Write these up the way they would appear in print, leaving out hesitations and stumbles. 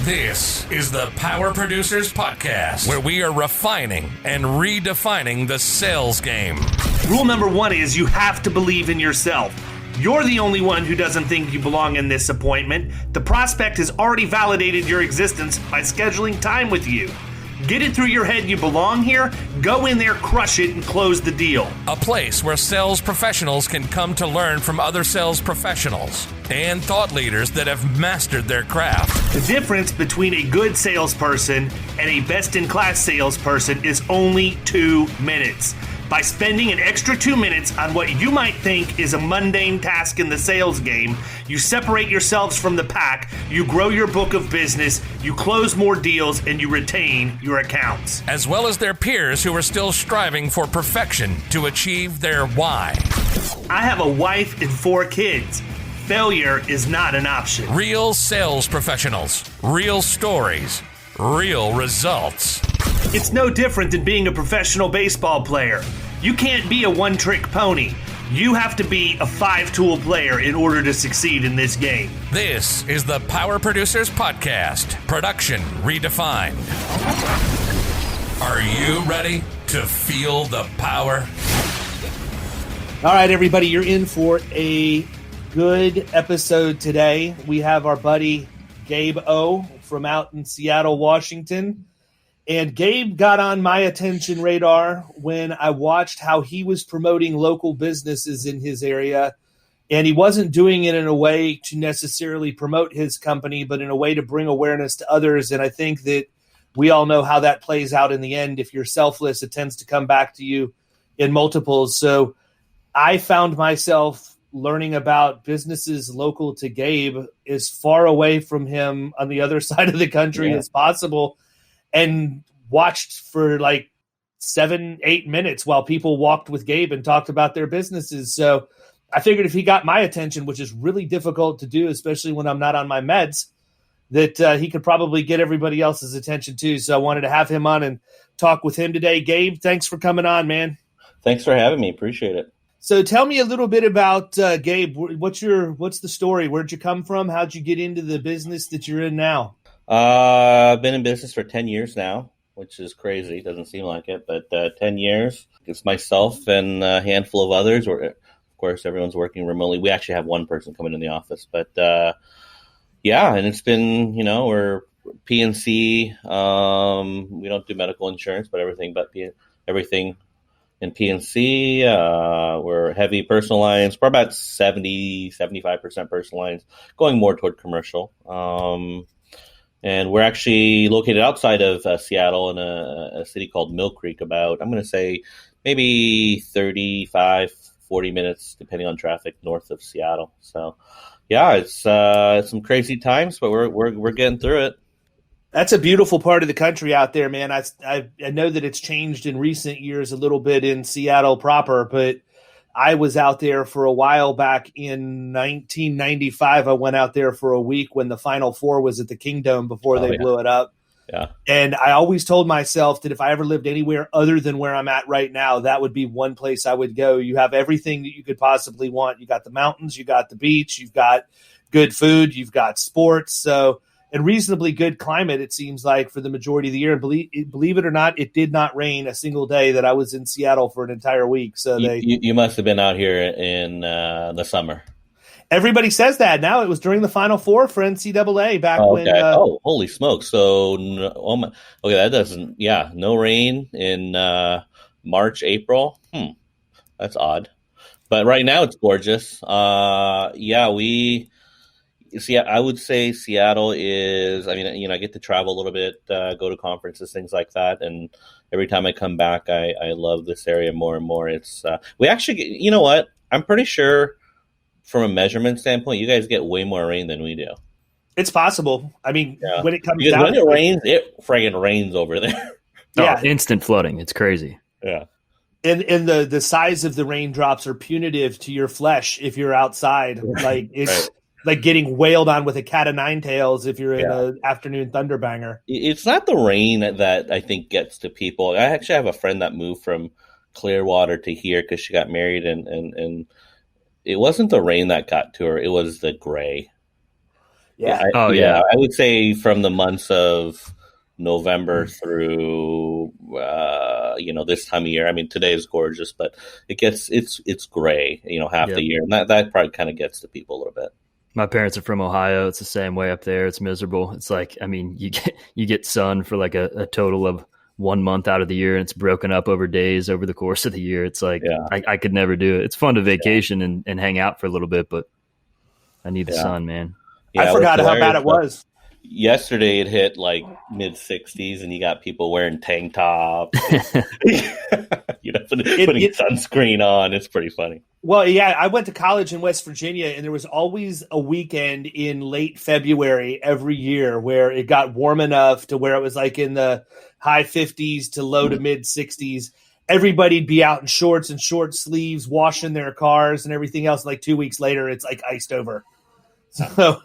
This is the Power Producers Podcast, where we are refining and redefining the sales game. Rule number one is you have to believe in yourself. You're the only one who doesn't think you belong in this appointment. The prospect has already validated your existence by scheduling time with you. Get it through your head you belong here, go in there, crush it, and close the deal. A place where sales professionals can come to learn from other sales professionals and thought leaders that have mastered their craft. The difference between a good salesperson and a best-in-class salesperson is only 2 minutes. By spending an extra 2 minutes on what you might think is a mundane task in the sales game, you separate yourselves from the pack, you grow your book of business, you close more deals, and you retain your accounts. As well as their peers who are still striving for perfection to achieve their why. I have a wife and 4 kids. Failure is not an option. Real sales professionals, real stories, real results. It's no different than being a professional baseball player. You can't be a one-trick pony. You have to be a 5-tool player in order to succeed in this game. This is the Power Producers Podcast, production redefined. Are you ready to feel the power? All right, everybody, you're in for a good episode today. We have our buddy Gabe Oh from out in Seattle, Washington. And Gabe got on my attention radar when I watched how he was promoting local businesses in his area. And he wasn't doing it in a way to necessarily promote his company, but in a way to bring awareness to others. And I think that we all know how that plays out in the end. If you're selfless, it tends to come back to you in multiples. So I found myself learning about businesses local to Gabe as far away from him on the other side of the country as possible. And watched for like 7-8 minutes while people walked with Gabe and talked about their businesses. So I figured if he got my attention, which is really difficult to do, especially when I'm not on my meds, that he could probably get everybody else's attention too. So I wanted to have him on and talk with him today. Gabe, thanks for coming on, man. Thanks for having me. Appreciate it. So tell me a little bit about Gabe. What's the story? Where'd you come from? How'd you get into the business that you're in now? I've been in business for 10 years now, which is crazy. Doesn't seem like it, but 10 years. It's myself and a handful of others. Of course, everyone's working remotely. We actually have one person coming in the office, but and it's been, we're PNC. We don't do medical insurance, but everything in PNC. We're heavy personal lines. We're about 75% personal lines, going more toward commercial. And we're actually located outside of Seattle in a city called Mill Creek, about, I'm going to say, maybe 35, 40 minutes, depending on traffic, north of Seattle. So, it's some crazy times, but we're getting through it. That's a beautiful part of the country out there, man. I know that it's changed in recent years a little bit in Seattle proper, but I was out there for a while back in 1995. I went out there for a week when the Final Four was at the Kingdome before they blew it up. Yeah. And I always told myself that if I ever lived anywhere other than where I'm at right now, that would be one place I would go. You have everything that you could possibly want. You got the mountains, you got the beach, you've got good food, you've got sports. And reasonably good climate, it seems like, for the majority of the year. And believe it or not, it did not rain a single day that I was in Seattle for an entire week. So you must have been out here in the summer. Everybody says that. Now it was during the Final Four for NCAA back when. Holy smokes! So, that doesn't. Yeah, no rain in March, April. That's odd. But right now it's gorgeous. I would say Seattle is, I get to travel a little bit, go to conferences, things like that. And every time I come back, I love this area more and more. It's, we actually, you know what? I'm pretty sure from a measurement standpoint, you guys get way more rain than we do. It's possible. When it comes down, when it rains, it friggin' rains over there. Yeah. Instant flooding. It's crazy. Yeah. And the size of the raindrops are punitive to your flesh if you're outside. Like it's right. Like getting wailed on with a cat of nine tails if you're in an afternoon thunderbanger. It's not the rain that I think gets to people. I actually have a friend that moved from Clearwater to here because she got married, and it wasn't the rain that got to her. It was the gray. Yeah. I would say from the months of November through this time of year. I mean, today is gorgeous, but it's gray, half the year, and that probably kind of gets to people a little bit. My parents are from Ohio. It's the same way up there. It's miserable. It's like, I mean, you get sun for like a total of 1 month out of the year, and it's broken up over days over the course of the year. It's like, I could never do it. It's fun to vacation and hang out for a little bit, but I need the sun, man. I forgot how bad it was. Yesterday it hit like mid 60s, and you got people wearing tank tops, putting sunscreen on. It's pretty funny. Well, yeah, I went to college in West Virginia, and there was always a weekend in late February every year where it got warm enough to where it was like in the high 50s to low to mid 60s. Everybody'd be out in shorts and short sleeves, washing their cars and everything else. Like 2 weeks later, it's like iced over. So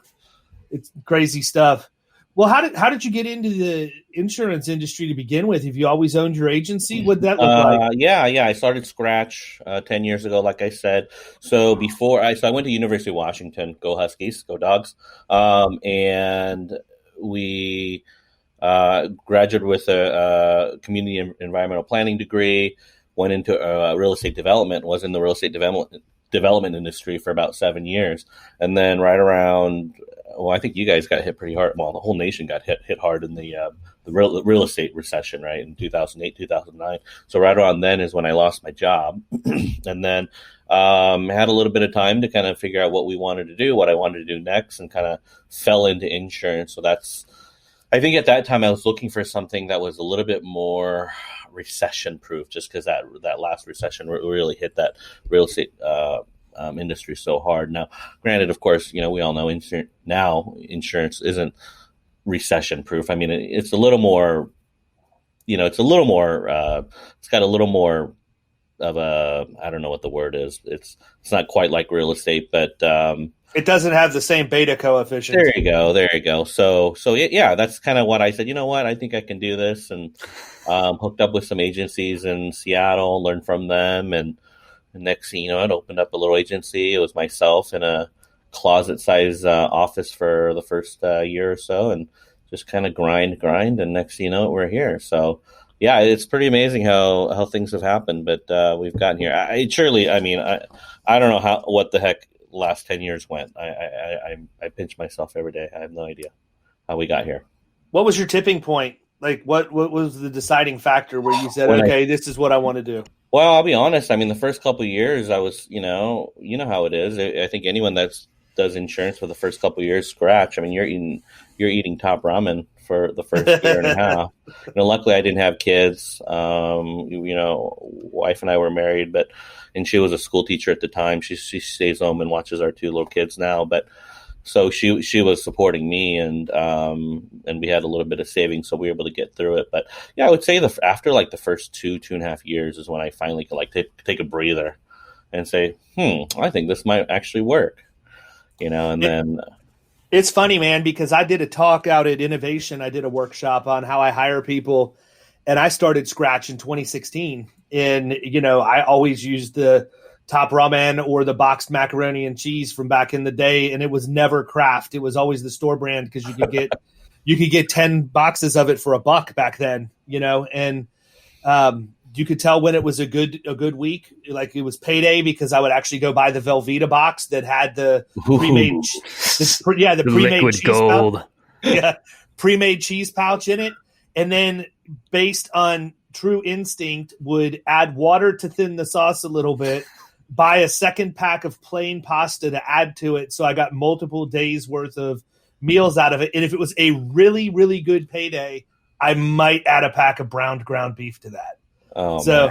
it's crazy stuff. Well, how did you get into the insurance industry to begin with? Have you always owned your agency? What did that look like? Yeah. I started scratch 10 years ago, like I said. So I went to University of Washington. Go Huskies, go Dogs. And we graduated with a community environmental planning degree. Went into real estate development. Was in the real estate development industry for about 7 years, and then right around. Well, I think you guys got hit pretty hard. Well, the whole nation got hit hard in the real estate recession, right, in 2008, 2009. So right around then is when I lost my job, and then had a little bit of time to kind of figure out what we wanted to do, what I wanted to do next, and kind of fell into insurance. So I think at that time I was looking for something that was a little bit more recession proof, just because that last recession really hit that real estate industry so hard. Now, granted, of course, we all know insurance isn't recession proof. I mean, it's a little more, it's got a little more of a, I don't know what the word is. It's not quite like real estate, but it doesn't have the same beta coefficient. There you go. So yeah, that's kind of what I said. You know what? I think I can do this, and hooked up with some agencies in Seattle, learned from them, and next thing you know, it opened up a little agency. It was myself in a closet-size office for the first year or so, and just kind of grind, and next thing you know, we're here. So, yeah, it's pretty amazing how things have happened, but we've gotten here. I don't know what the heck last 10 years went. I pinch myself every day. I have no idea how we got here. What was your tipping point? Like, what was the deciding factor where you said, okay, this is what I want to do? Well, I'll be honest. I mean, the first couple of years, I was, you know how it is. I think anyone that does insurance for the first couple of years, scratch. I mean, you're eating top ramen for the first year and a half. Luckily, I didn't have kids. Wife and I were married, and she was a school teacher at the time. She stays home and watches our 2 little kids now, but. So she was supporting me, and we had a little bit of savings, so we were able to get through it. But yeah, I would say after like the first 2.5 years is when I finally could like take a breather and say, I think this might actually work, And then it's funny, man, because I did a talk out at Innovation. I did a workshop on how I hire people, and I started Scratch in 2016. And I always used the top ramen or the boxed macaroni and cheese from back in the day, and it was never Kraft. It was always the store brand, because you could get 10 boxes of it for $1 back then, and you could tell when it was a good week. Like, it was payday, because I would actually go buy the Velveeta box that had the pre-made the pre-made liquid cheese gold. pouch. Yeah, pre-made cheese pouch in it, and then based on true instinct would add water to thin the sauce a little bit, buy a second pack of plain pasta to add to it, so I got multiple days worth of meals out of it. And if it was a really, really good payday, I might add a pack of browned ground beef to that. Oh, so,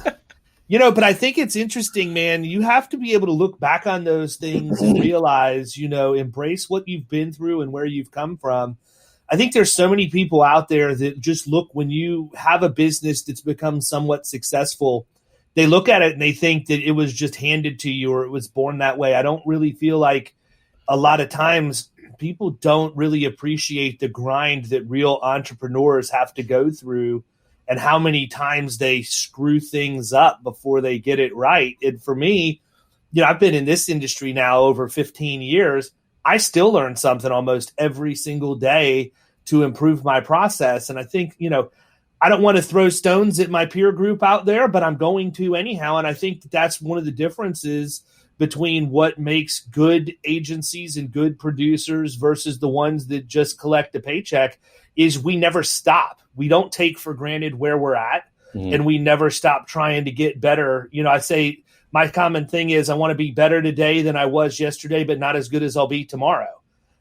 but I think it's interesting, man. You have to be able to look back on those things and realize, embrace what you've been through and where you've come from. I think there's so many people out there that just look, when you have a business that's become somewhat successful, they look at it and they think that it was just handed to you or it was born that way. I don't really feel like a lot of times people don't really appreciate the grind that real entrepreneurs have to go through and how many times they screw things up before they get it right. And for me, I've been in this industry now over 15 years. I still learn something almost every single day to improve my process. And I think, I don't want to throw stones at my peer group out there, but I'm going to anyhow. And I think that's one of the differences between what makes good agencies and good producers versus the ones that just collect a paycheck is we never stop. We don't take for granted where we're at, and we never stop trying to get better. I say my common thing is I want to be better today than I was yesterday, but not as good as I'll be tomorrow.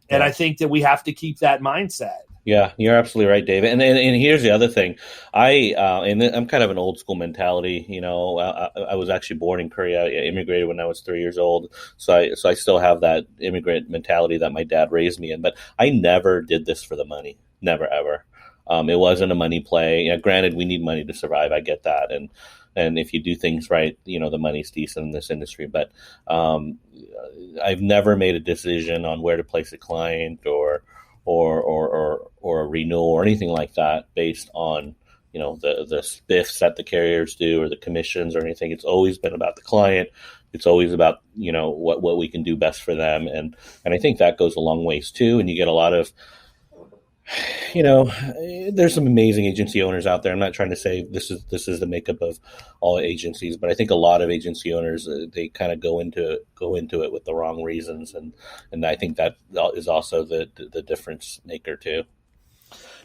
Yeah. And I think that we have to keep that mindset. Yeah, you're absolutely right, David. And here's the other thing. I'm kind of an old school mentality. I was actually born in Korea. I immigrated when I was 3 years old. So I still have that immigrant mentality that my dad raised me in. But I never did this for the money. Never, ever. It wasn't a money play. Granted, we need money to survive. I get that. And if you do things right, the money's decent in this industry. But I've never made a decision on where to place a client or a renewal or anything like that based on the spiffs that the carriers do or the commissions or anything. It's always been about the client. It's always about what we can do best for them, and I think that goes a long ways too. And you get a lot of there's some amazing agency owners out there. I'm not trying to say this is the makeup of all agencies, but I think a lot of agency owners they kind of go into it with the wrong reasons, and I think that is also the difference maker too.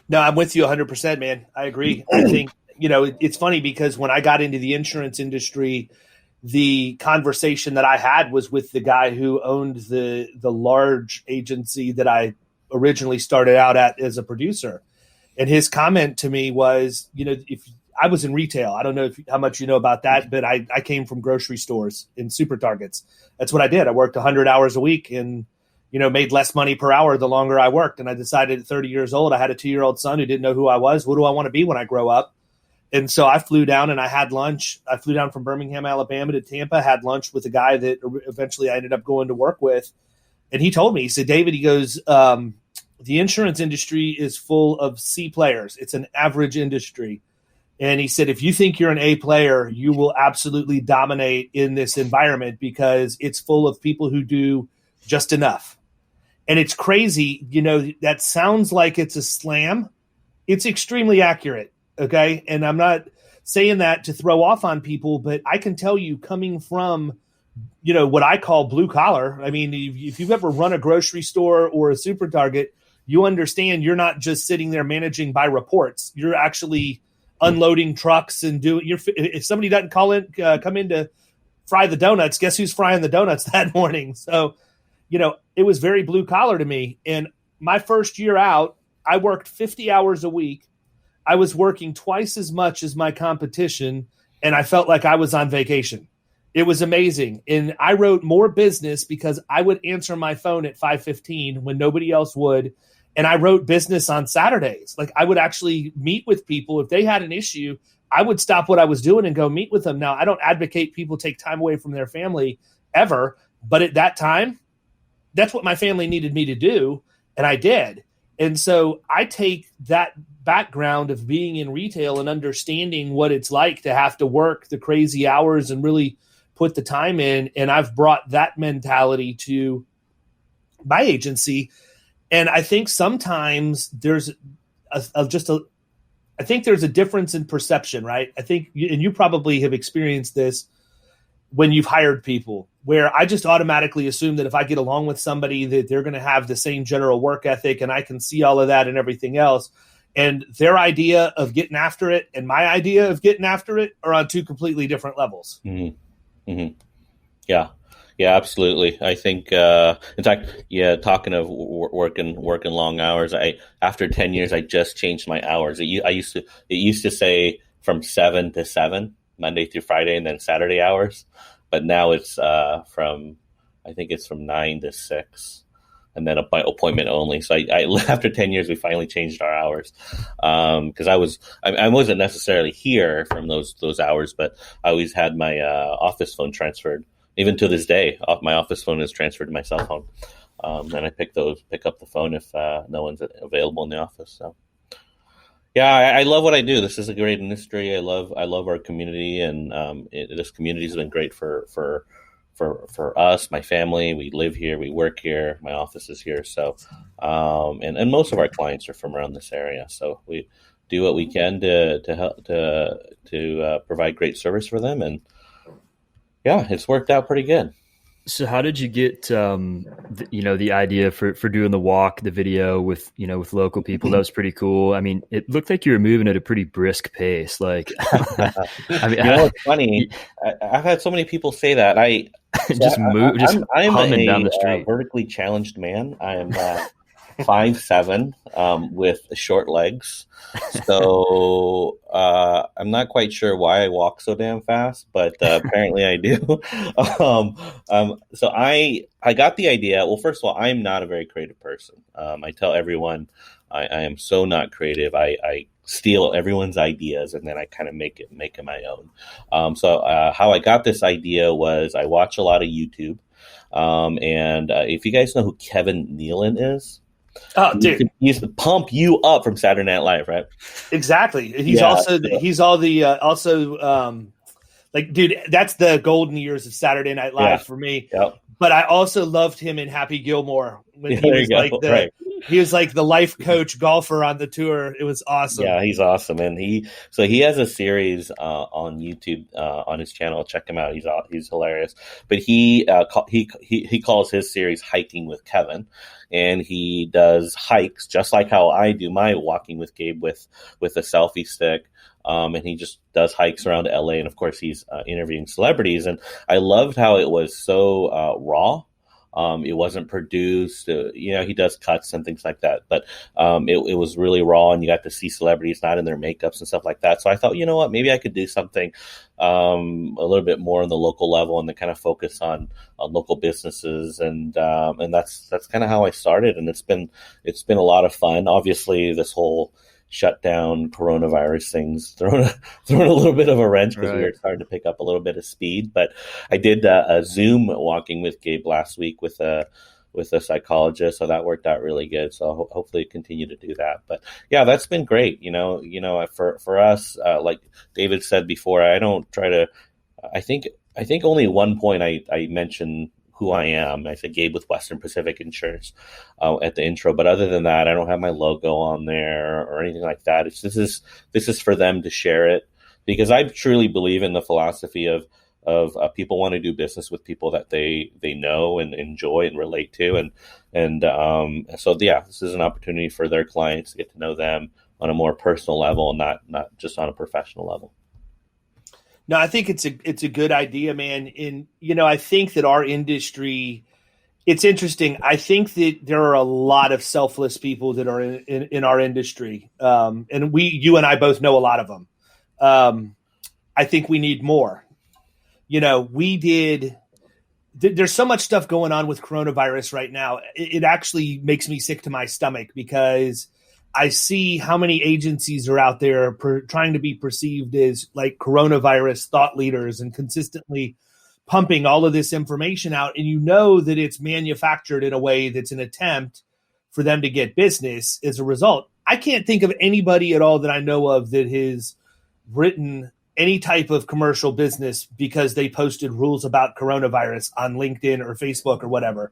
No, I'm with you 100%, man. I agree. I think it's funny because when I got into the insurance industry, the conversation that I had was with the guy who owned the large agency that I originally started out at as a producer. And his comment to me was, if I was in retail, I don't know how much you know about that, but I came from grocery stores and super targets. That's what I did. I worked 100 hours a week and, made less money per hour the longer I worked. And I decided at 30 years old, I had a 2-year-old son who didn't know who I was. What do I want to be when I grow up? And so I flew down and I had lunch. I flew down from Birmingham, Alabama to Tampa, had lunch with a guy that eventually I ended up going to work with. And he told me, he said, David, he goes, the insurance industry is full of C players. It's an average industry. And he said, if you think you're an A player, you will absolutely dominate in this environment because it's full of people who do just enough. And it's crazy. That sounds like it's a slam. It's extremely accurate. Okay. And I'm not saying that to throw off on people, but I can tell you coming from, what I call blue collar. I mean, if you've ever run a grocery store or a super target, you understand you're not just sitting there managing by reports. You're actually unloading trucks and if somebody doesn't come in to fry the donuts, guess who's frying the donuts that morning? So, it was very blue collar to me. And my first year out, I worked 50 hours a week. I was working twice as much as my competition, and I felt like I was on vacation. It was amazing. And I wrote more business because I would answer my phone at 5:15 when nobody else would. And I wrote business on Saturdays. Like I would actually meet with people. If they had an issue, I would stop what I was doing and go meet with them. Now, I don't advocate people take time away from their family ever. But at that time, that's what my family needed me to do. And I did. And so I take that background of being in retail and understanding what it's like to have to work the crazy hours and really put the time in. And I've brought that mentality to my agency. And I think sometimes there's I think there's a difference in perception, right? I think, and you probably have experienced this when you've hired people, where I just automatically assume that if I get along with somebody that they're going to have the same general work ethic and I can see all of that and everything else. And their idea of getting after it and my idea of getting after it are on two completely different levels. Mm-hmm. Mm-hmm. Yeah. Yeah, absolutely. I think, in fact, talking of working long hours, after 10 years, I just changed my hours. It used to say from 7 to 7, Monday through Friday, and then Saturday hours. But now it's I think it's from 9 to 6, and then appointment only. So after 10 years, we finally changed our hours because I wasn't necessarily here from those hours, but I always had my office phone transferred. Even to this day, my office phone is transferred to my cell phone, and I pick up the phone if no one's available in the office. So, yeah, I love what I do. This is a great industry. I love our community, and this community has been great for for us, my family. We live here, we work here, my office is here. So, and most of our clients are from around this area. So we do what we can to help to provide great service for them, and yeah, it's worked out pretty good. So how did you get, the idea for doing the walk, the video with local people? That was pretty cool. I mean, it looked like you were moving at a pretty brisk pace. Like, I mean, it's funny. I've had so many people say that. I'm humming down the street. Vertically challenged man. I am 5'7", with short legs. So I'm not quite sure why I walk so damn fast, but apparently I do. So I got the idea. Well, first of all, I'm not a very creative person. I tell everyone I am so not creative. I steal everyone's ideas and then I kind of make it my own. So how I got this idea was I watch a lot of YouTube. And if you guys know who Kevin Nealon is, oh, dude, he used to pump you up from Saturday Night Live, right? Exactly. He's like, dude, that's the golden years of Saturday Night Live for me. Yep. But I also loved him in Happy Gilmore when he was like the life coach golfer on the tour. It was awesome. Yeah, he's awesome, and he has a series on YouTube on his channel. Check him out. He's hilarious. But he calls his series "Hiking with Kevin," and he does hikes just like how I do my walking with Gabe with a selfie stick. And he just does hikes around LA, and of course he's interviewing celebrities. And I loved how it was so raw. It wasn't produced. He does cuts and things like that, but it was really raw, and you got to see celebrities not in their makeups and stuff like that. So I thought, you know what, maybe I could do something a little bit more on the local level and then kind of focus on local businesses, and that's kind of how I started. And it's been a lot of fun. Obviously, this whole shutdown coronavirus things thrown a little bit of a wrench because we were starting to pick up a little bit of speed. But I did a Zoom walking with Gabe last week with a psychologist, so that worked out really good. So hopefully continue to do that. But yeah, that's been great. For us, like David said before, I don't try to. I think only one point I mentioned who I am. I said Gabe with Western Pacific Insurance at the intro, but other than that, I don't have my logo on there or anything like that. This is for them to share it, because I truly believe in the philosophy of people want to do business with people that they know and enjoy and relate to, and so yeah, this is an opportunity for their clients to get to know them on a more personal level, and not just on a professional level. No, I think it's a good idea, man. I think that our industry, it's interesting. I think that there are a lot of selfless people that are in our industry. And you and I both know a lot of them. I think we need more. There's so much stuff going on with coronavirus right now. It actually makes me sick to my stomach, because I see how many agencies are out there trying to be perceived as like coronavirus thought leaders and consistently pumping all of this information out. And that it's manufactured in a way that's an attempt for them to get business as a result. I can't think of anybody at all that I know of that has written any type of commercial business because they posted rules about coronavirus on LinkedIn or Facebook or whatever.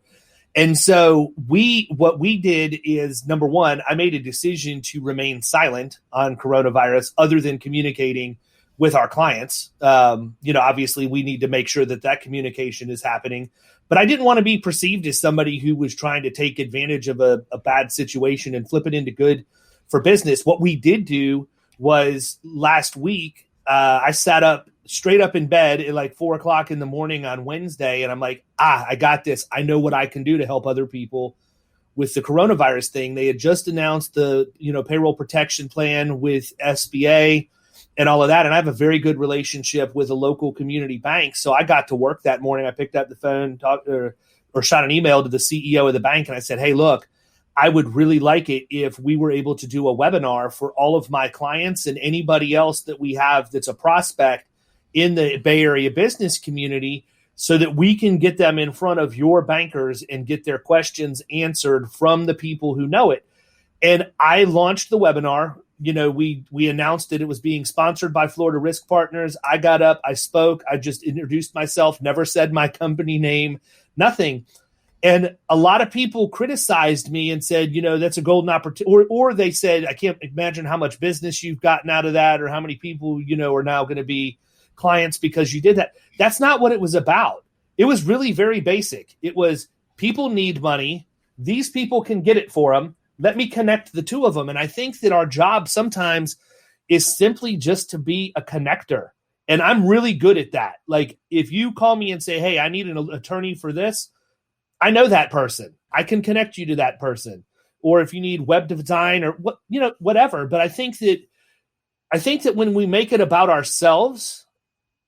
And so what we did is, number one, I made a decision to remain silent on coronavirus other than communicating with our clients. Obviously we need to make sure that communication is happening, but I didn't want to be perceived as somebody who was trying to take advantage of a bad situation and flip it into good for business. What we did do was last week, I sat up straight up in bed at like 4:00 in the morning on Wednesday. And I'm like, I got this. I know what I can do to help other people with the coronavirus thing. They had just announced the, payroll protection plan with SBA and all of that. And I have a very good relationship with a local community bank. So I got to work that morning. I picked up the phone, talked or shot an email to the CEO of the bank. And I said, hey, look, I would really like it if we were able to do a webinar for all of my clients and anybody else that we have that's a prospect in the Bay Area business community, so that we can get them in front of your bankers and get their questions answered from the people who know it. And I launched the webinar. we announced that it was being sponsored by Florida Risk Partners. I got up, I spoke, I just introduced myself, never said my company name, nothing. And a lot of people criticized me and said, that's a golden opportunity. Or they said, I can't imagine how much business you've gotten out of that, or how many people, are now going to be clients because you did that. That's not what it was about. It was really very basic. It was, people need money. These people can get it for them. Let me connect the two of them. And I think that our job sometimes is simply just to be a connector. And I'm really good at that. Like, if you call me and say, hey, I need an attorney for this, I know that person. I can connect you to that person. Or if you need web design or whatever. But I think that when we make it about ourselves,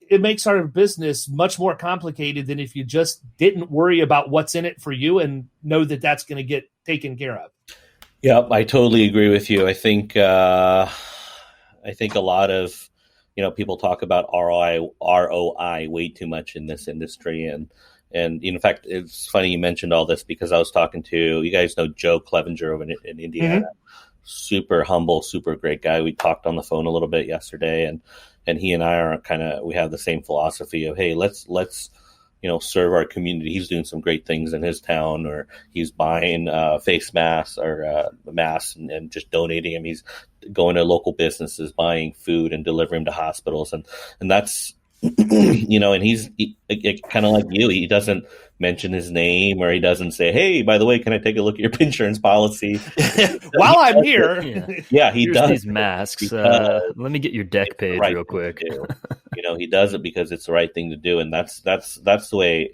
it makes our business much more complicated than if you just didn't worry about what's in it for you and know that that's going to get taken care of. Yep, I totally agree with you. I think a lot of people talk about ROI way too much in this industry, and in fact, it's funny you mentioned all this because I was talking to, you guys know Joe Clevenger over in Indiana. Mm-hmm. Super humble, super great guy. We talked on the phone a little bit yesterday, and he and I are we have the same philosophy of, hey, let's serve our community. He's doing some great things in his town, or he's buying face masks or masks and just donating them. He's going to local businesses, buying food and delivering them to hospitals, and that's and he's kind of like you. He doesn't mention his name, or he doesn't say, hey, by the way, can I take a look at your insurance policy while I'm here? Yeah, he Here's does these masks. Let me get your deck page real quick. He does it because it's the right thing to do, and that's the way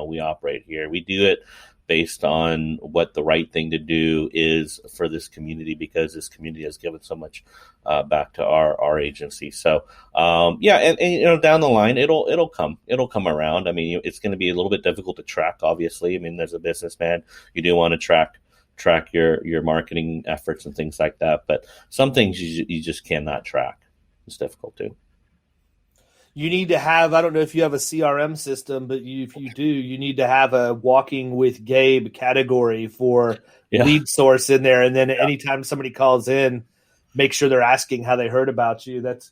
we operate here. We do it based on what the right thing to do is for this community, because this community has given so much back to our agency. So and down the line it'll come around. I mean, it's going to be a little bit difficult to track, obviously. I mean, as a businessman, you do want to track your marketing efforts and things like that, but some things you just cannot track. It's difficult too. You need to have, I don't know if you have a CRM system, but if you do, you need to have a Walking with Gabe category for lead source in there. And then anytime somebody calls in, make sure they're asking how they heard about you. That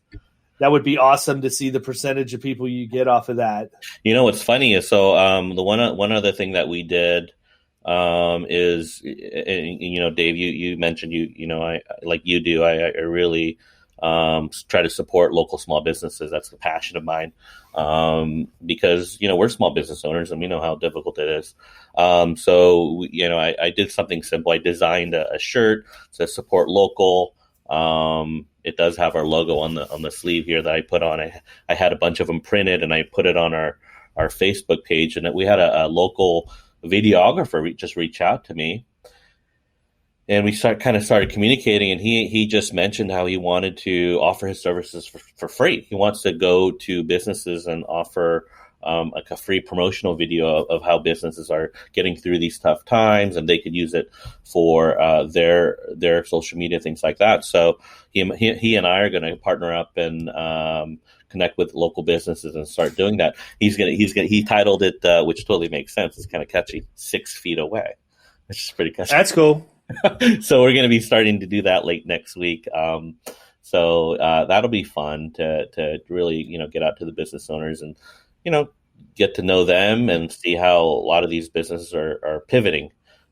would be awesome to see the percentage of people you get off of that. What's funny is, so the one other thing that we did is, Dave, you mentioned, I like you do, I really try to support local small businesses. That's a passion of mine, because we're small business owners and we know how difficult it is. So I did something simple. I designed a shirt to support local. It does have our logo on the sleeve here that I put on. I had a bunch of them printed and I put it on our Facebook page, and we had a local videographer just reach out to me. And we started communicating, and he just mentioned how he wanted to offer his services for free. He wants to go to businesses and offer like a free promotional video of how businesses are getting through these tough times, and they could use it for their social media, things like that. So he and I are going to partner up and connect with local businesses and start doing that. He titled it, which totally makes sense. It's kind of catchy, 6 feet away, which is pretty catchy. That's cool. So we're going to be starting to do that late next week. So that'll be fun to really, get out to the business owners and, get to know them and see how a lot of these businesses are pivoting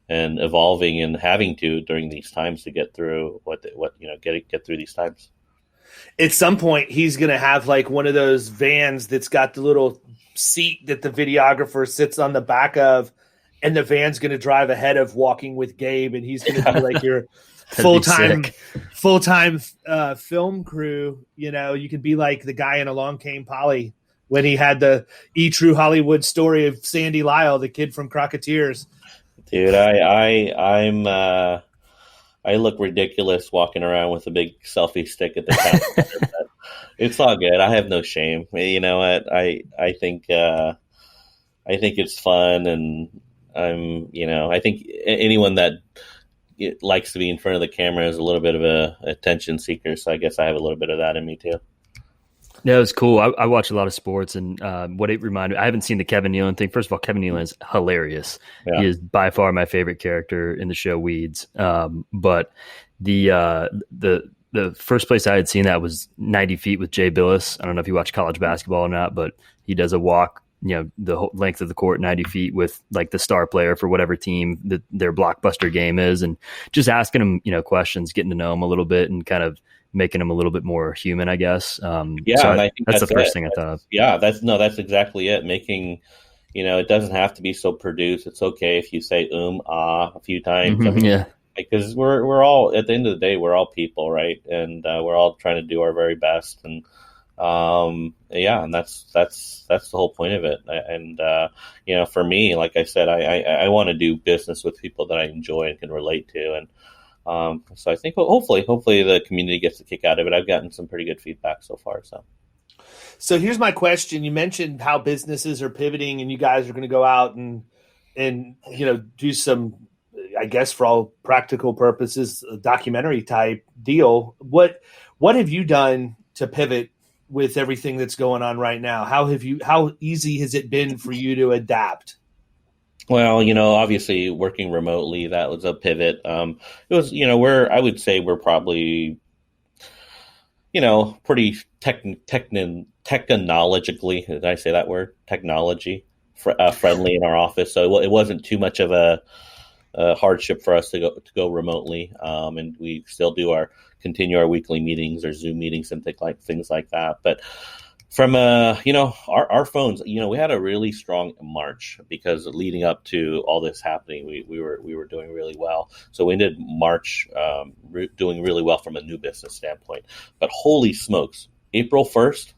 and evolving and having to during these times to get through get through these times. At some point, he's going to have like one of those vans that's got the little seat that the videographer sits on the back of, and the van's going to drive ahead of Walking with Gabe, and he's going to be like your full-time film crew. You could be like the guy in Along Came Polly when he had the True Hollywood story of Sandy Lyle, the kid from Crocketeers. Dude, I look ridiculous walking around with a big selfie stick at the time. It's all good. I have no shame. You know what? I think it's fun, and I think anyone that likes to be in front of the camera is a little bit of a attention seeker. So I guess I have a little bit of that in me too. Yeah, it was cool. I watch a lot of sports, and what it reminded me, I haven't seen the Kevin Nealon thing. First of all, Kevin Nealon is hilarious. Yeah. He is by far my favorite character in the show Weeds. But The first place I had seen that was 90 Feet with Jay Billis. I don't know if you watch college basketball or not, but he does a walk, the whole length of the court, 90 feet with like the star player for whatever team that their blockbuster game is. And just asking him, questions, getting to know him a little bit and kind of making him a little bit more human, I guess. And I think that's the first thing I thought of. Yeah, that's exactly it. Making, it doesn't have to be so produced. It's okay if you say, a few times. Yeah. Because we're all, at the end of the day, we're all people, right? And we're all trying to do our very best, and and that's the whole point of it. And for me, like I said, I want to do business with people that I enjoy and can relate to, and so I think hopefully the community gets a kick out of it. I've gotten some pretty good feedback so far. So here's my question: you mentioned how businesses are pivoting, and you guys are going to go out and do some, I guess for all practical purposes, a documentary type deal. What have you done to pivot with everything that's going on right now? How easy has it been for you to adapt? Well, obviously working remotely, that was a pivot. It was, I would say we're probably, pretty technologically, did I say that word? Technology friendly in our office. So it wasn't too much of a hardship for us to go remotely, and we still continue our weekly meetings or Zoom meetings and things like that. But from our phones, we had a really strong March because leading up to all this happening, we were doing really well. So we ended March doing really well from a new business standpoint. But holy smokes, April 1st,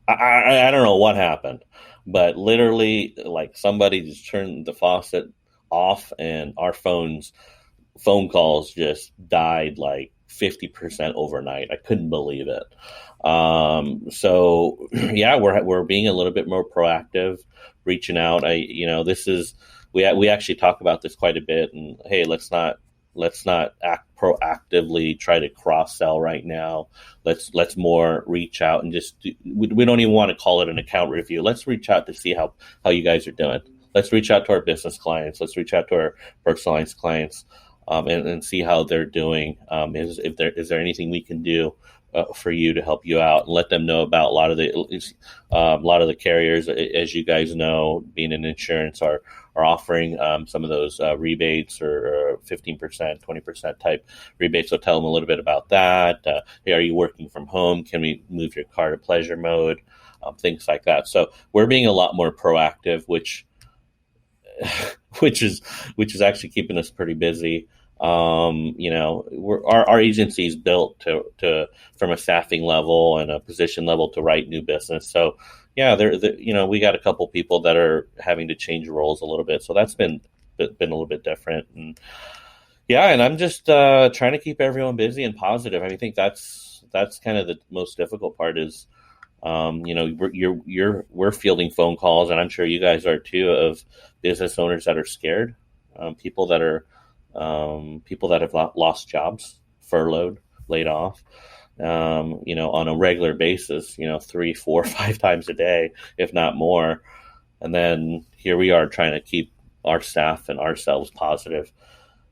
I don't know what happened, but literally like somebody just turned the faucet off and our phone calls just died like 50% overnight. I couldn't believe it. So yeah, we're being a little bit more proactive, reaching out. We actually talk about this quite a bit, and hey, let's not proactively try to cross sell right now. Let's more reach out and we don't even want to call it an account review. Let's reach out to see how you guys are doing. Let's reach out to our business clients. Let's reach out to our personalized clients, and see how they're doing. Is there anything we can do for you to help you out, and let them know about a lot of the carriers, as you guys know, being in insurance, are offering some of those rebates or 15%, 20% type rebates. So tell them a little bit about that. Hey, are you working from home? Can we move your car to pleasure mode? Things like that. So we're being a lot more proactive, which is actually keeping us pretty busy. Our agency is built to from a staffing level and a position level to write new business. So yeah, we got a couple people that are having to change roles a little bit. So that's been a little bit different. And yeah, and I'm just trying to keep everyone busy and positive. I think that's kind of the most difficult part is, we're fielding phone calls, and I'm sure you guys are too, of business owners that are scared, people that have lost jobs, furloughed, laid off, on a regular basis, 3, 4, 5 times a day, if not more. And then here we are trying to keep our staff and ourselves positive.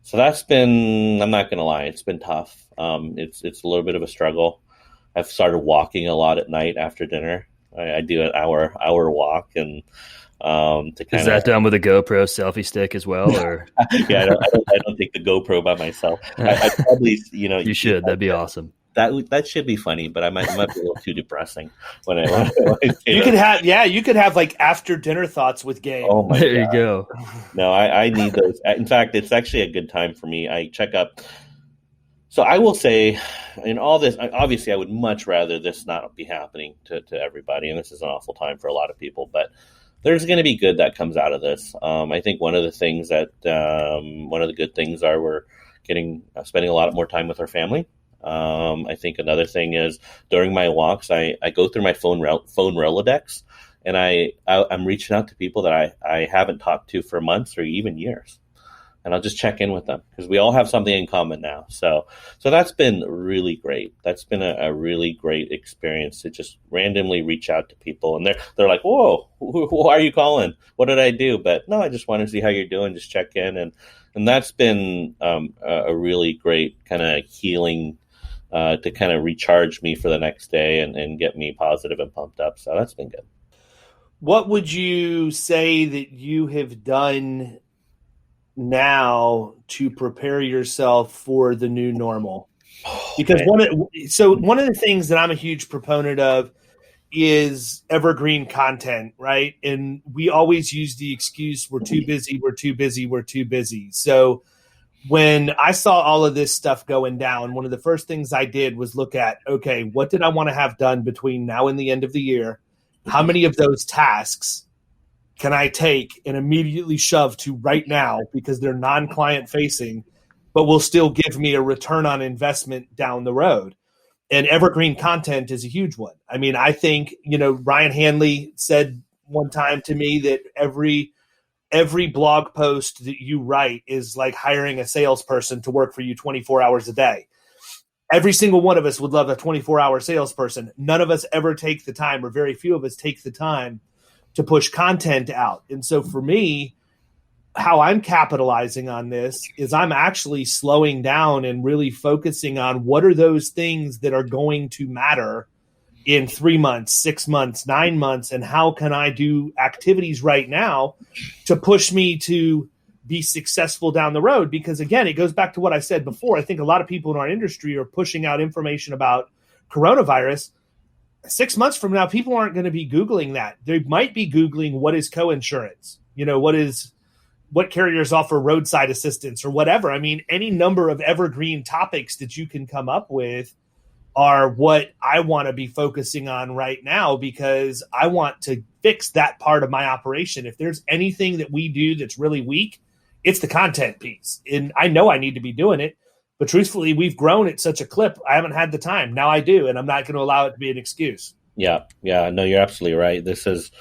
So that's been, I'm not going to lie, it's been tough. It's a little bit of a struggle. I've started walking a lot at night after dinner. I do an hour walk, and is that done with a GoPro selfie stick as well, or? Yeah, I don't take the GoPro by myself. I probably, you should. That'd be awesome. That should be funny, but it might be a little too depressing when I you could have like after dinner thoughts with Gabe. Oh my there God. You go. No, I need those. In fact, it's actually a good time for me. I check up. So I will say, in all this, obviously, I would much rather this not be happening to everybody, and this is an awful time for a lot of people. But there's going to be good that comes out of this. I think one of the good things are we're spending a lot more time with our family. I think another thing is during my walks, I go through my phone Rolodex, and I'm reaching out to people that I haven't talked to for months or even years. And I'll just check in with them because we all have something in common now. So that's been really great. That's been a really great experience to just randomly reach out to people. And they're like, whoa, why are you calling? What did I do? But no, I just want to see how you're doing, just check in. And And that's been a really great kind of healing to kind of recharge me for the next day and get me positive and pumped up. So that's been good. What would you say that you have done now to prepare yourself for the new normal? Because one of the things that I'm a huge proponent of is evergreen content, right? And we always use the excuse, we're too busy, we're too busy, we're too busy. So when I saw all of this stuff going down, one of the first things I did was look at, okay, what did I want to have done between now and the end of the year? How many of those tasks can I take and immediately shove to right now because they're non-client facing, but will still give me a return on investment down the road? And evergreen content is a huge one. I mean, I think, Ryan Hanley said one time to me that every blog post that you write is like hiring a salesperson to work for you 24 hours a day. Every single one of us would love a 24-hour salesperson. None of us ever take the time, or very few of us take the time to push content out. And so for me, how I'm capitalizing on this is I'm actually slowing down and really focusing on what are those things that are going to matter in 3 months, 6 months, 9 months, and how can I do activities right now to push me to be successful down the road? Because again, it goes back to what I said before. I think a lot of people in our industry are pushing out information about coronavirus. 6 months from now, people aren't going to be Googling that. They might be Googling what is coinsurance, what carriers offer roadside assistance or whatever. I mean, any number of evergreen topics that you can come up with are what I want to be focusing on right now, because I want to fix that part of my operation. If there's anything that we do that's really weak, it's the content piece. And I know I need to be doing it, but truthfully, we've grown at such a clip. I haven't had the time. Now I do, and I'm not going to allow it to be an excuse. Yeah. No, you're absolutely right. This is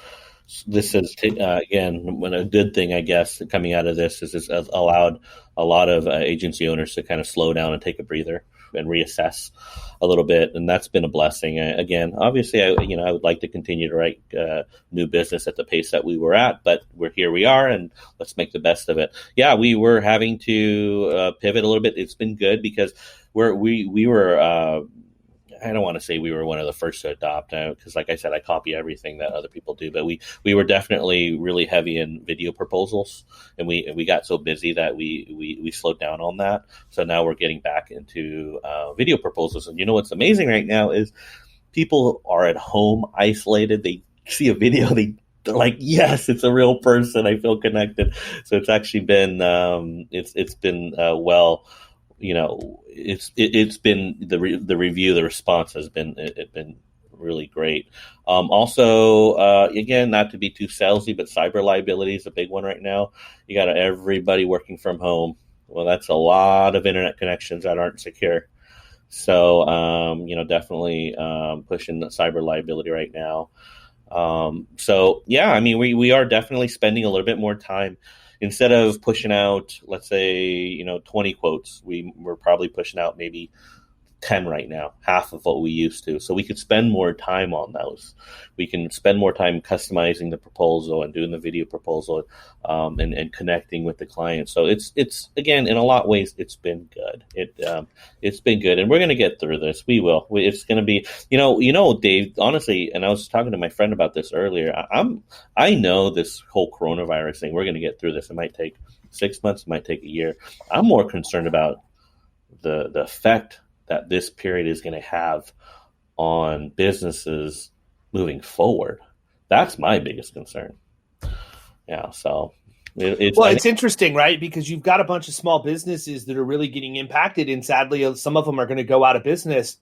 again, when a good thing, I guess, coming out of this is it's allowed a lot of agency owners to kind of slow down and take a breather and reassess a little bit, and that's been a blessing. Again, obviously, I would like to continue to write new business at the pace that we were at, but we are, and let's make the best of it. Yeah, we were having to pivot a little bit. It's been good because we were. I don't want to say we were one of the first to adopt, because like I said, I copy everything that other people do, but we were definitely really heavy in video proposals, and we got so busy that we slowed down on that. So now we're getting back into video proposals. And what's amazing right now is people are at home isolated. They see a video, they're like, yes, it's a real person. I feel connected. So it's actually been it's been well. It's been the review, the response has been really great. Also, again, not to be too salesy, but cyber liability is a big one right now. You got everybody working from home. Well, that's a lot of internet connections that aren't secure. So, definitely pushing the cyber liability right now. So yeah, I mean, we are definitely spending a little bit more time. Instead of pushing out, let's say, 20 quotes, we're probably pushing out maybe 10 right now, half of what we used to. So we could spend more time on those. We can spend more time customizing the proposal and doing the video proposal and connecting with the client. So it's again, in a lot of ways, it's been good. It's been good, and we're going to get through this. We will. It's going to be, Dave, honestly, and I was talking to my friend about this earlier. I know this whole coronavirus thing, we're going to get through this. It might take 6 months. It might take a year. I'm more concerned about the effect that this period is going to have on businesses moving forward. That's my biggest concern. Yeah, so it's interesting, right? Because you've got a bunch of small businesses that are really getting impacted, and sadly, some of them are going to go out of business.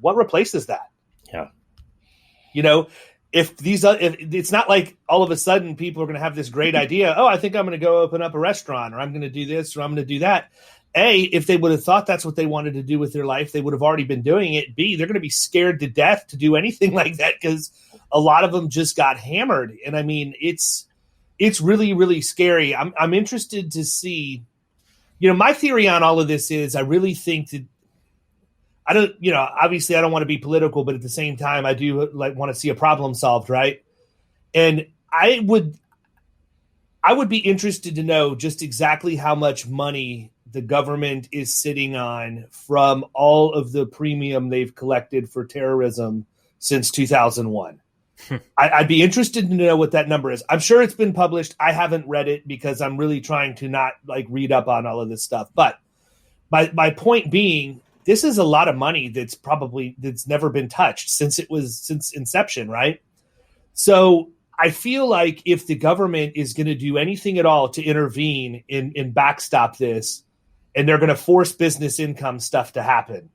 What replaces that? Yeah, if it's not like all of a sudden people are going to have this great idea. Oh, I think I'm going to go open up a restaurant, or I'm going to do this, or I'm going to do that. A, if they would have thought that's what they wanted to do with their life, they would have already been doing it. B, they're going to be scared to death to do anything like that because a lot of them just got hammered. And I mean, it's really, really scary. I'm interested to see, my theory on all of this is I really think that obviously I don't want to be political, but at the same time, I do want to see a problem solved. Right. And I would be interested to know just exactly how much money the government is sitting on from all of the premium they've collected for terrorism since 2001. I'd be interested to know what that number is. I'm sure it's been published. I haven't read it because I'm really trying to not read up on all of this stuff. But my point being, this is a lot of money that's never been touched since inception, right? So I feel like if the government is going to do anything at all to intervene in backstop this, and they're going to force business income stuff to happen,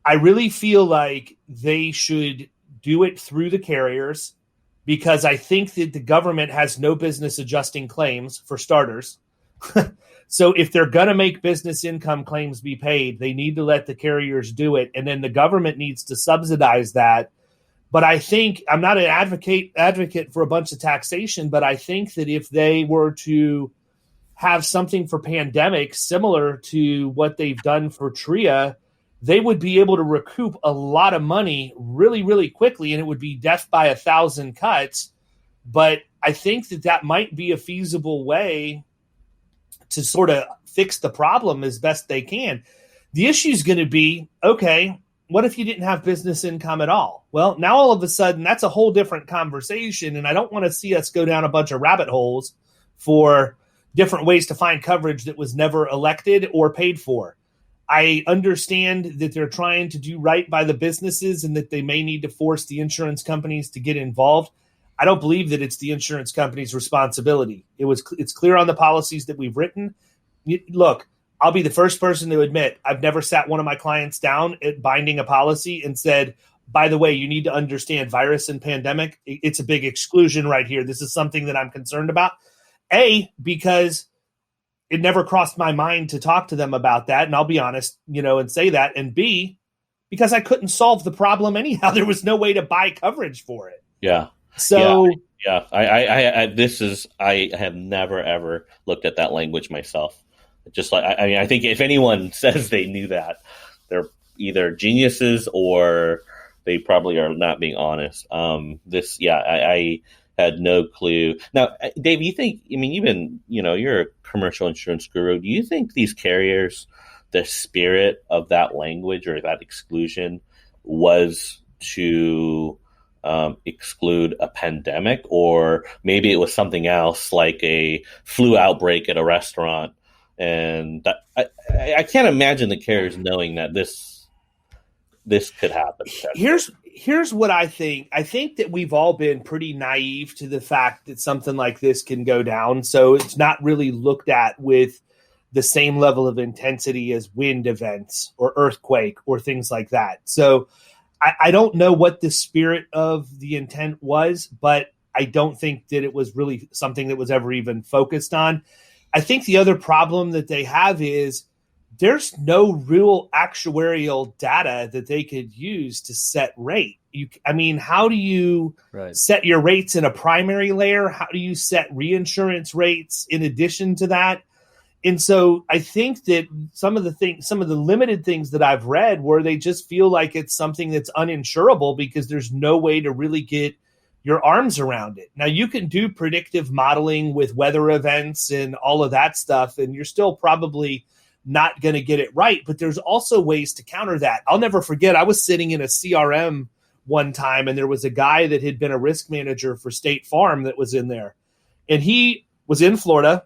I really feel like they should do it through the carriers, because I think that the government has no business adjusting claims, for starters. So if they're going to make business income claims be paid, they need to let the carriers do it. And then the government needs to subsidize that. But I think, I'm not an advocate for a bunch of taxation, but I think that if they were to have something for pandemics similar to what they've done for TRIA, they would be able to recoup a lot of money really, really quickly, and it would be death by 1,000 cuts. But I think that might be a feasible way to sort of fix the problem as best they can. The issue is going to be, okay, what if you didn't have business income at all? Well, now all of a sudden, that's a whole different conversation, and I don't want to see us go down a bunch of rabbit holes for different ways to find coverage that was never elected or paid for. I understand that they're trying to do right by the businesses and that they may need to force the insurance companies to get involved. I don't believe that it's the insurance company's responsibility. It's clear on the policies that we've written. Look, I'll be the first person to admit I've never sat one of my clients down at binding a policy and said, by the way, you need to understand virus and pandemic. It's a big exclusion right here. This is something that I'm concerned about. A, because it never crossed my mind to talk to them about that. And I'll be honest, and say that. And B, because I couldn't solve the problem anyhow. There was no way to buy coverage for it. Yeah. So yeah. I have never ever looked at that language myself. Just I think if anyone says they knew that, they're either geniuses or they probably are not being honest. I had no clue. Now, Dave, you think, you're a commercial insurance guru. Do you think these carriers, the spirit of that language or that exclusion was to exclude a pandemic, or maybe it was something else like a flu outbreak at a restaurant? And I can't imagine the carriers knowing that this could happen. Here's what I think. I think that we've all been pretty naive to the fact that something like this can go down. So it's not really looked at with the same level of intensity as wind events or earthquake or things like that. So I don't know what the spirit of the intent was, but I don't think that it was really something that was ever even focused on. I think the other problem that they have is there's no real actuarial data that they could use to set rate. How do you set your rates in a primary layer? How do you set reinsurance rates in addition to that? And so I think that some of the limited things that I've read where they just feel like it's something that's uninsurable because there's no way to really get your arms around it. Now, you can do predictive modeling with weather events and all of that stuff, and you're still probably not going to get it right. But there's also ways to counter that. I'll never forget, I was sitting in a CRM one time, and there was a guy that had been a risk manager for State Farm that was in there. And he was in Florida,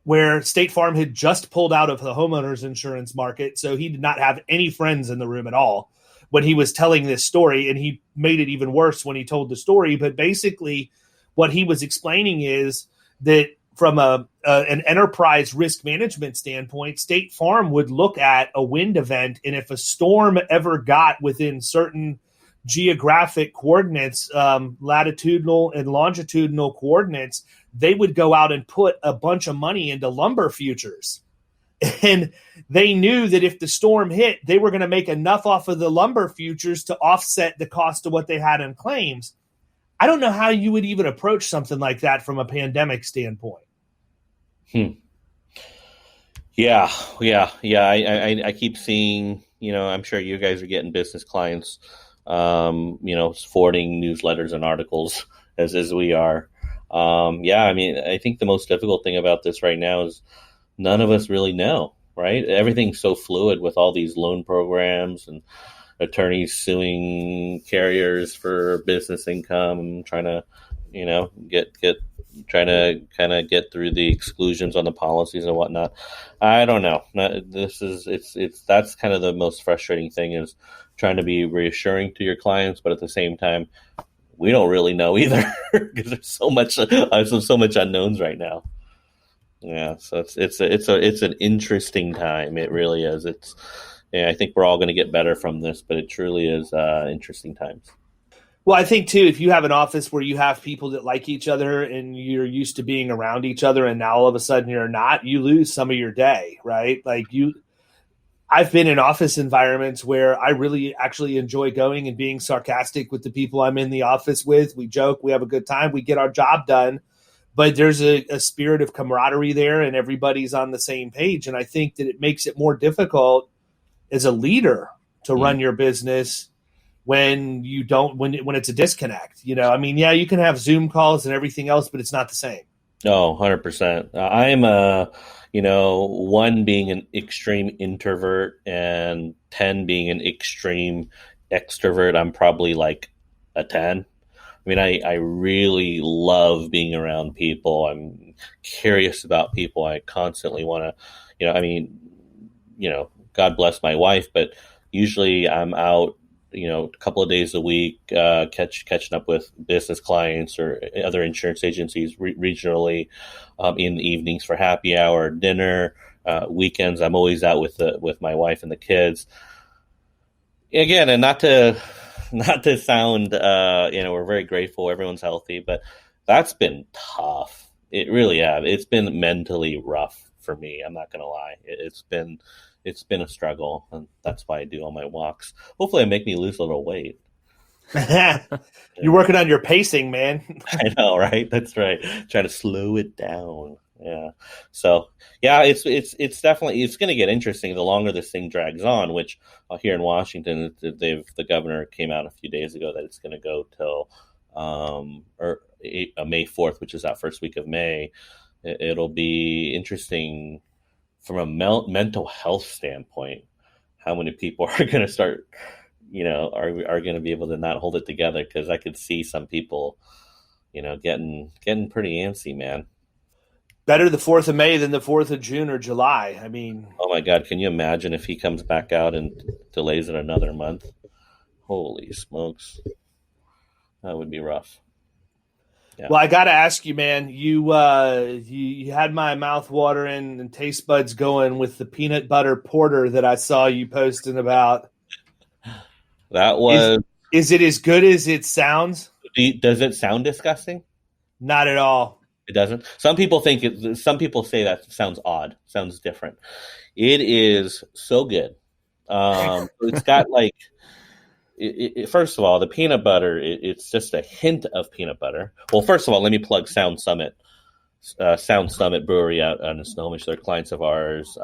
where State Farm had just pulled out of the homeowners insurance market. So he did not have any friends in the room at all when he was telling this story. And he made it even worse when he told the story. But basically what he was explaining is that from an enterprise risk management standpoint, State Farm would look at a wind event. And if a storm ever got within certain geographic coordinates, latitudinal and longitudinal coordinates, they would go out and put a bunch of money into lumber futures. And they knew that if the storm hit, they were going to make enough off of the lumber futures to offset the cost of what they had in claims. I don't know how you would even approach something like that from a pandemic standpoint. Yeah. I keep seeing, I'm sure you guys are getting business clients, forwarding newsletters and articles as we are. Yeah, I mean, I think the most difficult thing about this right now is none of us really know, right? Everything's so fluid with all these loan programs and attorneys suing carriers for business income, trying to, trying to kind of get through the exclusions on the policies and whatnot. I don't know. That's kind of the most frustrating thing, is trying to be reassuring to your clients, but at the same time, we don't really know either, because there's so much unknowns right now. Yeah, so it's an interesting time. It really is. I think we're all going to get better from this, but it truly is interesting times. Well, I think too, if you have an office where you have people that like each other and you're used to being around each other, and now all of a sudden you're not, you lose some of your day, right? I've been in office environments where I really actually enjoy going and being sarcastic with the people I'm in the office with. We joke, we have a good time, we get our job done, but there's a spirit of camaraderie there, and everybody's on the same page. And I think that it makes it more difficult as a leader to run your business when it's a disconnect. I mean, yeah, you can have Zoom calls and everything else, but it's not the same. Oh, 100%. I'm 1 being an extreme introvert and 10 being an extreme extrovert. I'm probably like a 10. I mean, I really love being around people. I'm curious about people. I constantly want to, God bless my wife, but usually I'm out, a couple of days a week, catching up with business clients or other insurance agencies regionally, in the evenings for happy hour, dinner, weekends. I'm always out with my wife and the kids. Again, and not to sound, we're very grateful everyone's healthy, but that's been tough. It really has. It's been mentally rough for me. I'm not going to lie. It's been a struggle, and that's why I do all my walks. Hopefully, it make me lose a little weight. You're working on your pacing, man. I know, right? That's right. Trying to slow it down. Yeah. So, yeah, it's definitely, it's going to get interesting the longer this thing drags on. Which here in Washington, the governor came out a few days ago that it's going to go till May 4th, which is that first week of May. It'll be interesting from a mental health standpoint, how many people are going to start, are going to be able to not hold it together. Because I could see some people, getting pretty antsy, man. Better the 4th of May than the 4th of June or July. I mean, oh my God, can you imagine if he comes back out and delays it another month? Holy smokes, that would be rough. Yeah. Well, I got to ask you, man, you had my mouth watering and taste buds going with the peanut butter porter that I saw you posting about. That was. Is it as good as it sounds? Does it sound disgusting? Not at all. It doesn't. Some people some people say that sounds odd, sounds different. It is so good. It's got like. First of all, the peanut butter, it's just a hint of peanut butter. Well, first of all, let me plug Sound Summit Brewery out in Snohomish. They're clients of ours,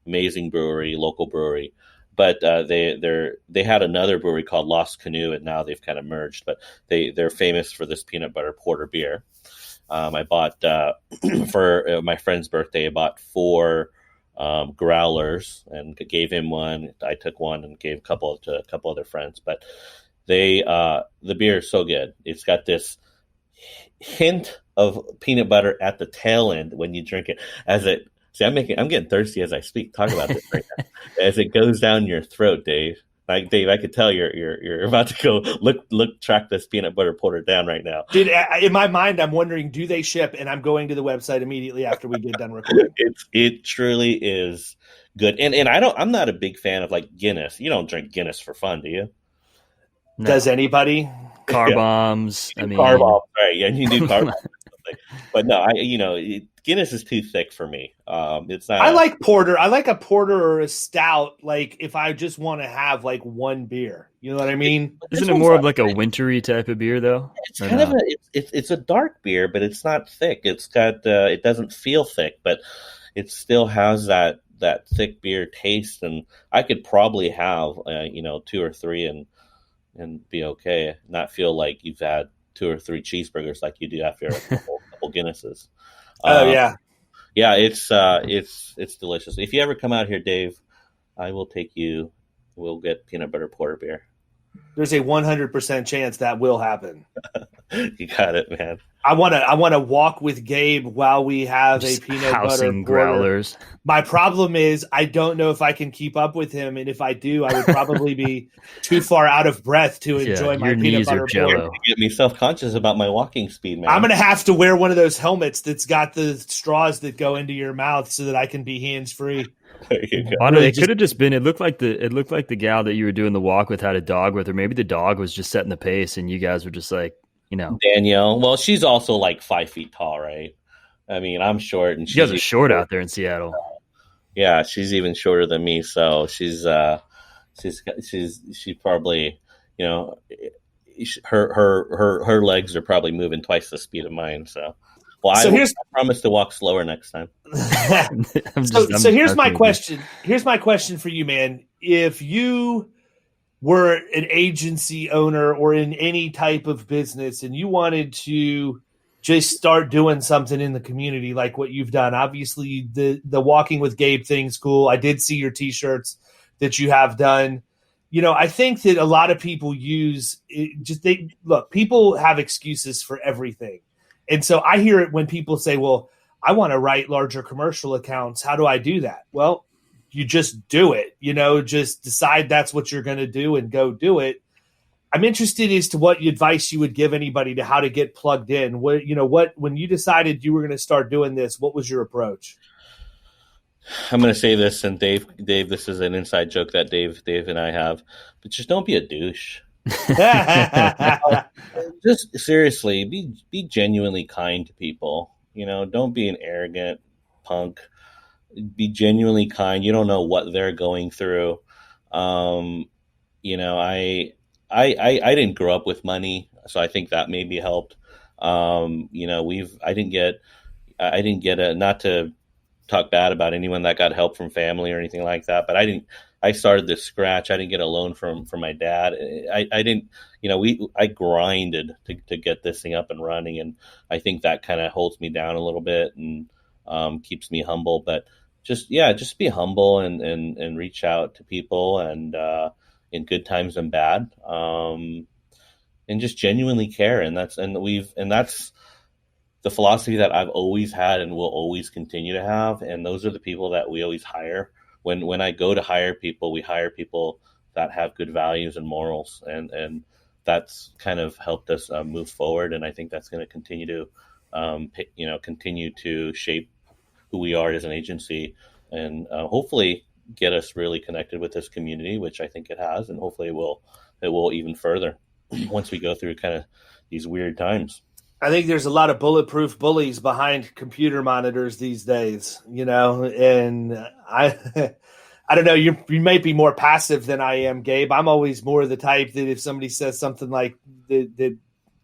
amazing brewery, local brewery. But they had another brewery called Lost Canoe, and now they've kind of merged. But they're famous for this peanut butter porter beer. I bought for my friend's birthday. I bought 4 growlers and gave him one. I took one and gave a couple to a couple other friends. But the beer is so good. It's got this hint of peanut butter at the tail end when you drink it. I'm getting thirsty as I speak. Talk about this right now. As it goes down your throat, Dave. Like Dave, I could tell you're about to go track this peanut butter porter down right now. Dude, in my mind, I'm wondering, do they ship? And I'm going to the website immediately after we get done recording. It truly is good. And I'm not a big fan of like Guinness. You don't drink Guinness for fun, do you? No. Does anybody? Car bombs. Car bombs, right? Yeah, you do car bombs. But no, Guinness is too thick for me. It's not. I like porter. I like a porter or a stout. Like if I just want to have like one beer, you know what I mean? Isn't it more of like a wintry type of beer though? It's kind of it's a dark beer, but it's not thick. It's got it doesn't feel thick, but it still has that thick beer taste. And I could probably have 2 or 3 and be okay, not feel like you've had 2 or 3 cheeseburgers like you do after a couple Guinnesses. Oh yeah. Yeah, it's delicious. If you ever come out here, Dave, I will take you. We'll get peanut butter porter beer. There's a 100% chance that will happen. You got it, man. I want to walk with Gabe while we have Just a peanut butter porter. growlers. My problem is I don't know if I can keep up with him, and if I do, I would probably be too far out of breath to enjoy my peanut butter porter. You get me self-conscious about my walking speed, man. I'm going to have to wear one of those helmets that's got the straws that go into your mouth so that I can be hands-free. There you go. Really it could have just been. It looked like the gal that you were doing the walk with had a dog with her. Maybe the dog was just setting the pace, and you guys were just like, Danielle. Well, she's also like 5 feet tall, right? I mean, I'm short, and you guys are short out there in Seattle. Yeah, she's even shorter than me, so she's probably, her legs are probably moving twice the speed of mine. So, well, I promise to walk slower next time. So here's my question. Here's my question for you, man. If you were an agency owner or in any type of business and you wanted to just start doing something in the community like what you've done, obviously the Walking with Gabe thing's cool. I did see your t-shirts that you have done. I think that a lot of people people have excuses for everything. And so I hear it when people say, well, I want to write larger commercial accounts. How do I do that? Well, you just do it, just decide that's what you're going to do and go do it. I'm interested as to what advice you would give anybody to how to get plugged in. When you decided you were going to start doing this, what was your approach? I'm going to say this, and Dave, this is an inside joke that Dave and I have, but just don't be a douche. Just seriously, be genuinely kind to people. Don't be an arrogant punk. Be genuinely kind. You don't know what they're going through. I didn't grow up with money, so I think that maybe helped. I didn't get not to talk bad about anyone that got help from family or anything like that, but I started this scratch. I didn't get a loan from my dad. I grinded to get this thing up and running. And I think that kind of holds me down a little bit and keeps me humble, but just be humble and reach out to people and in good times and bad, and just genuinely care. And that's the philosophy that I've always had and will always continue to have. And those are the people that we always hire. When I go to hire people, we hire people that have good values and morals, and that's kind of helped us move forward. And I think that's going to continue to shape who we are as an agency, and hopefully get us really connected with this community, which I think it has, and hopefully it will even further once we go through kind of these weird times. I think there's a lot of bulletproof bullies behind computer monitors these days, and I don't know, you might be more passive than I am, Gabe. I'm always more the type that if somebody says something like that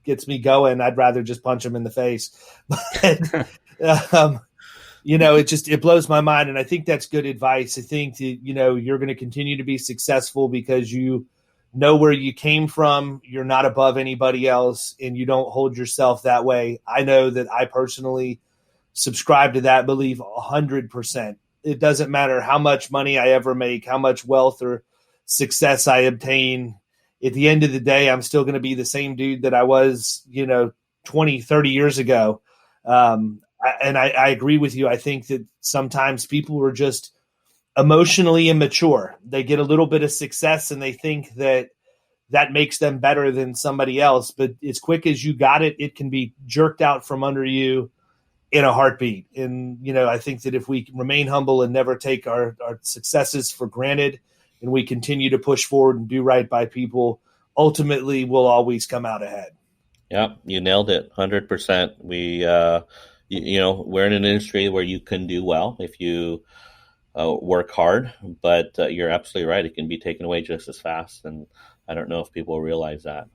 gets me going, I'd rather just punch them in the face. But, it blows my mind. And I think that's good advice. I think that, you're going to continue to be successful because you know where you came from. You're not above anybody else, and you don't hold yourself that way. I know that I personally subscribe to that belief 100%. It doesn't matter how much money I ever make, how much wealth or success I obtain. At the end of the day, I'm still going to be the same dude that I was, 20, 30 years ago. I agree with you. I think that sometimes people are just emotionally immature. They get a little bit of success and they think that makes them better than somebody else. But as quick as you got it, it can be jerked out from under you in a heartbeat. And, I think that if we remain humble and never take our successes for granted, and we continue to push forward and do right by people, ultimately we'll always come out ahead. Yeah, you nailed it. 100%. We're in an industry where you can do well if you work hard, but you're absolutely right. It can be taken away just as fast. And I don't know if people realize that.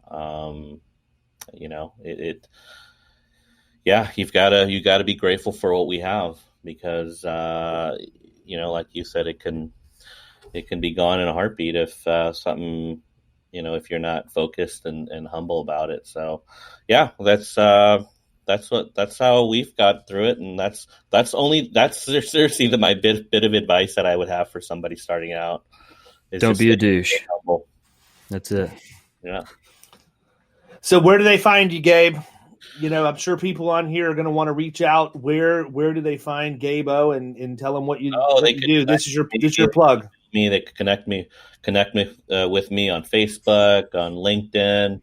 You've got to be grateful for what we have, because like you said, it can be gone in a heartbeat if something if you're not focused and humble about it. So, yeah, that's how we've got through it, and that's seriously my bit of advice that I would have for somebody starting out. Don't be a douche. Humble. That's it. Yeah. So where do they find you, Gabe? I'm sure people on here are going to want to reach out. Where do they find Gabe Oh and tell them what you do? This is your plug. They could connect me with me on Facebook, on LinkedIn.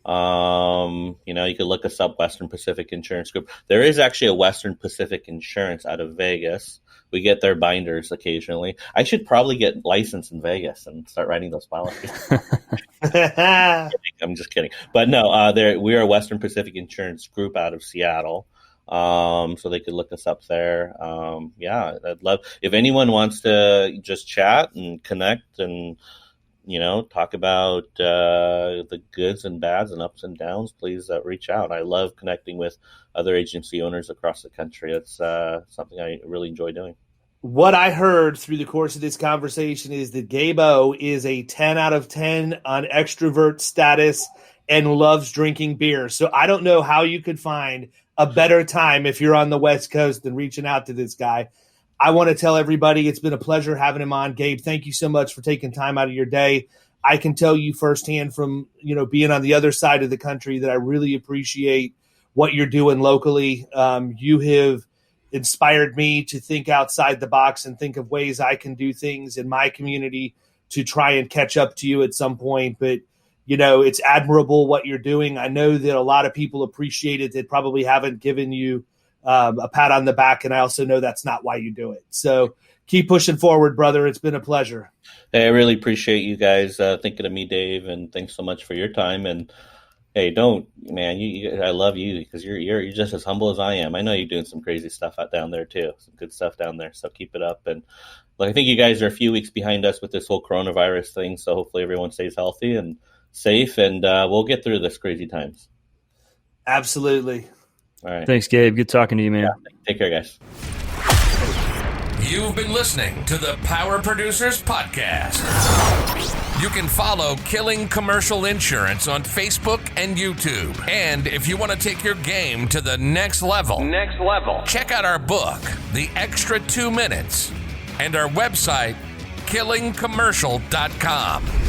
You could look us up, Western Pacific Insurance Group. There is actually a Western Pacific Insurance out of Vegas. We get their binders occasionally. I should probably get licensed in Vegas and start writing those policies. I'm just kidding. But no, we are a Western Pacific Insurance Group out of Seattle. So they could look us up there. Yeah, I'd love if anyone wants to just chat and connect and talk about the goods and bads and ups and downs. Please reach out. I love connecting with other agency owners across the country. It's something I really enjoy doing. What I heard through the course of this conversation is that Gabe Oh is a 10 out of 10 on extrovert status and loves drinking beer. So I don't know how you could find a better time if you're on the West Coast than reaching out to this guy. I want to tell everybody it's been a pleasure having him on. Gabe, thank you so much for taking time out of your day. I can tell you firsthand from, being on the other side of the country that I really appreciate what you're doing locally. You have inspired me to think outside the box and think of ways I can do things in my community to try and catch up to you at some point. But, it's admirable what you're doing. I know that a lot of people appreciate it that probably haven't given you a pat on the back, and I also know that's not why you do it. So keep pushing forward, brother. It's been a pleasure. Hey, I really appreciate you guys thinking of me, Dave, and thanks so much for your time. And hey, I love you because you're just as humble as I am. I know you're doing some crazy stuff out down there too, some good stuff down there. So keep it up. And I think you guys are a few weeks behind us with this whole coronavirus thing. So hopefully everyone stays healthy and safe, and we'll get through this crazy times. Absolutely. All right. Thanks, Gabe. Good talking to you, man. Yeah, take care, guys. You've been listening to the Power Producers Podcast. You can follow Killing Commercial Insurance on Facebook and YouTube. And if you want to take your game to the next level, check out our book, The Extra 2 Minutes, and our website, killingcommercial.com.